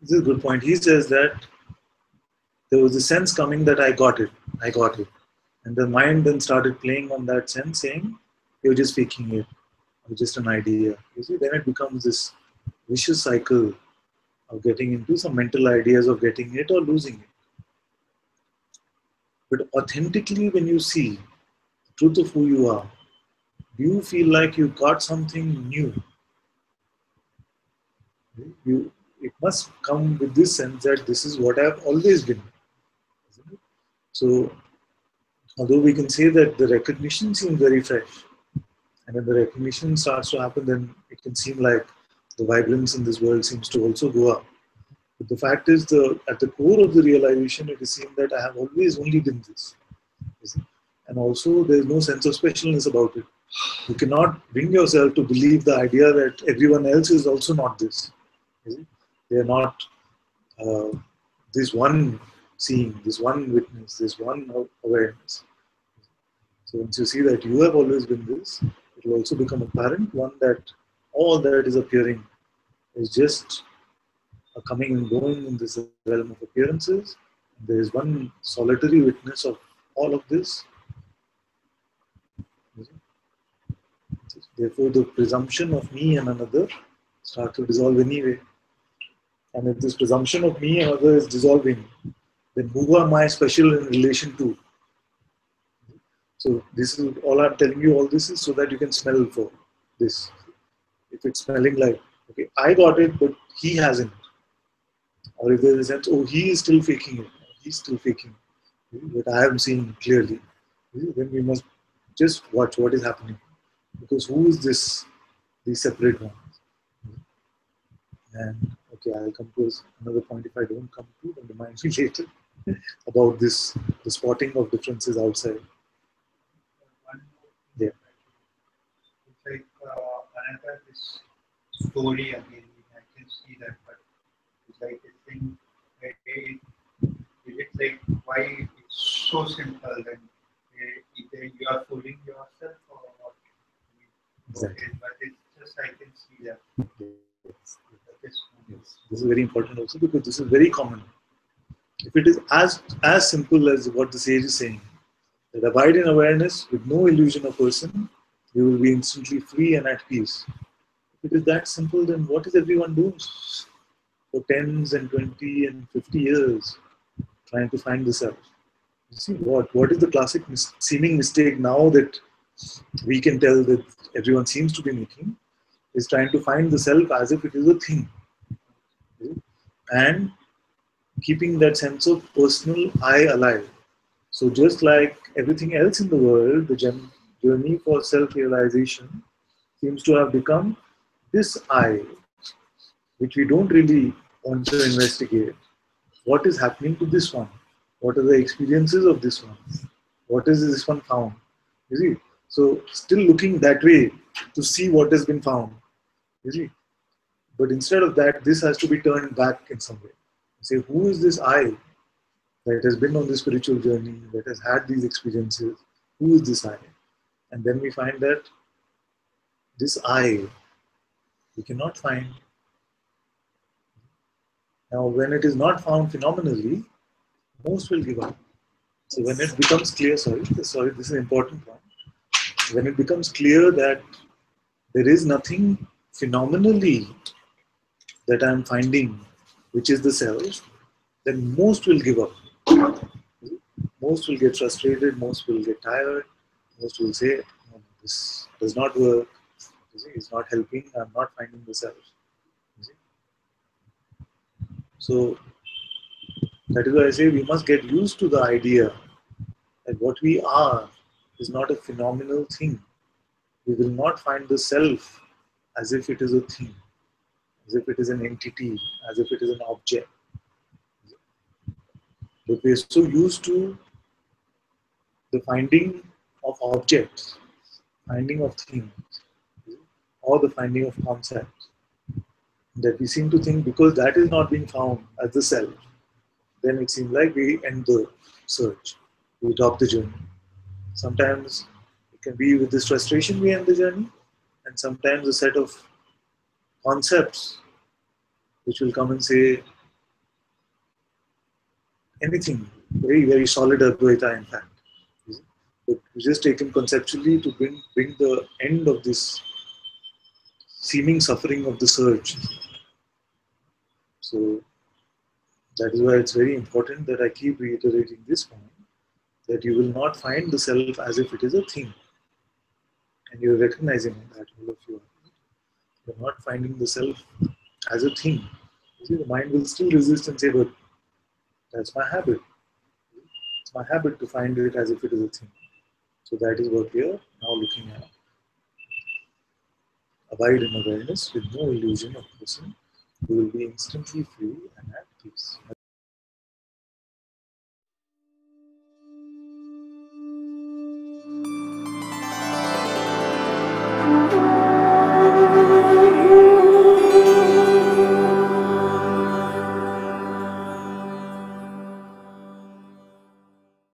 This is a good point. He says that there was a sense coming that I got it. And the mind then started playing on that sense, saying, you're just faking it, or just an idea. You see, then it becomes this vicious cycle of getting into some mental ideas of getting it or losing it. But authentically, when you see the truth of who you are, do you feel like you got something new? It must come with this sense that this is what I've always been. Isn't it? So, although we can say that the recognition seems very fresh, and when the recognition starts to happen, then it can seem like the vibrance in this world seems to also go up. But the fact is, at the core of the realization, it is seen that I have always only been this. And also, there is no sense of specialness about it. You cannot bring yourself to believe the idea that everyone else is also not this. They are not this one seeing, this one witness, this one awareness. So once you see that you have always been this, it will also become apparent, one, that all that is appearing is just a coming and going in this realm of appearances. There is one solitary witness of all of this. Therefore, the presumption of me and another starts to dissolve anyway. And if this presumption of me and other is dissolving, then who am I special in relation to? So this is all I'm telling you. All this is so that you can smell for this. If it's smelling like, okay, I got it, but he hasn't. Or if there's a sense, oh, he is still faking it. He's still faking it. But I am seeing clearly. Then we must just watch what is happening. Because who is this? These separate ones. And okay, I'll come to another point. If I don't come to, then remind me later about this, the spotting of differences outside. Yeah. It's like another this story again. I can see that, but it's like a thing. It's like why it's so simple. Then either you are fooling yourself or what. Exactly. But it's just I can see that. Yes. This is very important also because this is very common. If it is as simple as what the sage is saying, that abide in awareness with no illusion of person, you will be instantly free and at peace. If it is that simple, then what is everyone doing for 10s and 20 and 50 years trying to find the self? You see, what is the classic seeming mistake now that we can tell that everyone seems to be making is trying to find the self as if it is a thing. And keeping that sense of personal I alive. So just like everything else in the world, the journey for self-realization seems to have become this I, which we don't really want to investigate. What is happening to this one? What are the experiences of this one? What is this one found? You see? So still looking that way to see what has been found. You see? But instead of that, this has to be turned back in some way. Say, who is this I that has been on this spiritual journey, that has had these experiences? Who is this I? And then we find that this I, we cannot find. Now, when it is not found phenomenally, most will give up. So when it becomes clear, this is an important point. When it becomes clear that there is nothing phenomenally that I am finding, which is the self, then most will give up. Most will get frustrated, most will get tired, most will say, no, this does not work, it's not helping, I'm not finding the self. So that is why I say we must get used to the idea that what we are is not a phenomenal thing. We will not find the self as if it is a thing, as if it is an entity, as if it is an object. But we are so used to the finding of objects, finding of things, or the finding of concepts, that we seem to think because that is not being found as the self, then it seems like we end the search, we drop the journey. Sometimes it can be with this frustration we end the journey, and sometimes a set of concepts which will come and say, anything, very, very solid Advaita, in fact. But we just take him conceptually to bring the end of this seeming suffering of the surge. So that is why it's very important that I keep reiterating this point, that you will not find the self as if it is a thing. And you're recognizing that, all of you are. You're not finding the self as a thing. You see, the mind will still resist and say, but that's my habit. It's my habit to find it as if it is a thing. So that is what we are now looking at. Abide in awareness with no illusion of person, who will be instantly free and at peace.